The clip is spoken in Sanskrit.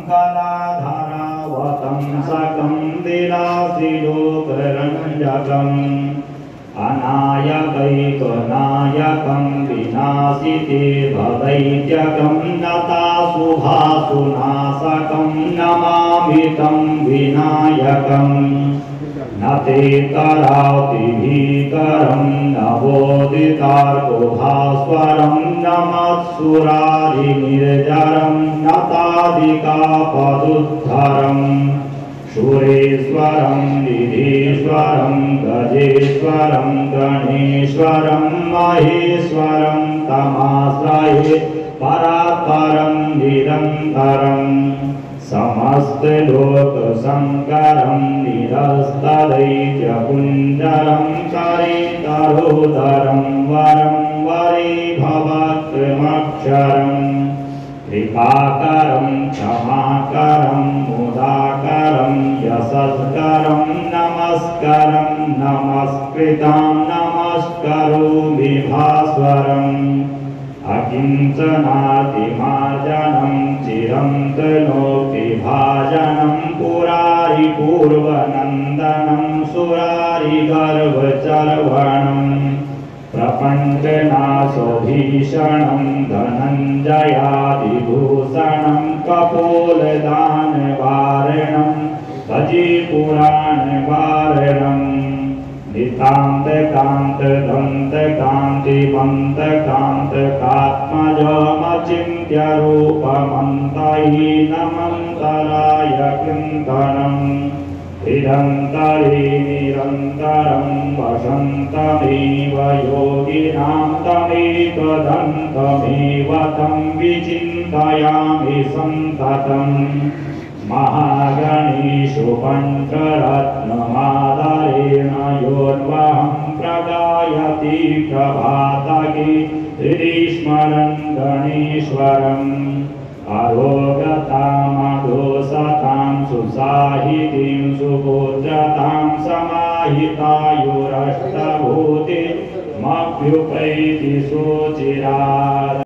कलाधरावतं सकं दिलासिलोकरञ्जकम् अनायकैकनायकं विनाशिते भदैत्यकं नताशुभासुनाशकं नमामि तं विनायकम् न ते कराति भीकरं नवोदितार्कुभास्वरं नमत्सुरारिनिर्जरं नतादिकापदुद्धरम् शूरेश्वरं निधीश्वरं गजेश्वरं गणेश्वरं महेश्वरं तमाश्रये परात्परं निरन्तरम् समस्तलोकशङ्करं निरस्तदैत्यपुञ्जरं करितरोदरं वरं वरीभवत्वमक्षरम् कृपाकरं क्षमाकरं मुदाकरं यशस्करं नमस्करं नमस्कृतं नमस्करोमि भास्वरम् अकिञ्चनातिमार्जनं चिरं तनोतिभाजनं पुरारिपूर्वनन्दनं सुरारिगर्वचर्वणम् प्रपञ्चनाशोभीषणं धनञ्जयादिभूषणं कपोलदानवारणं भजे पुराणवारणम् नितान्तकान्तदन्तकान्तिमन्तकान्तकात्मजमचिन्त्य रूपमन्तहीनमन्तराय चिन्तनम् निरन्तरे निरन्तरं वसन्तमेव योगिनां तमेकदन्तमेव तं विचिन्तयामि सन्ततम् महागणेषु पञ्चरत्नमादरेण योऽन्वहं प्रगायति प्रभातके हृदि स्मरन् गणेश्वरम् अरोगतामदोषतां सुसाहितीं सुगोत्रतां समाहितायुरष्टभूतिमभ्युपैति सुचिरात्।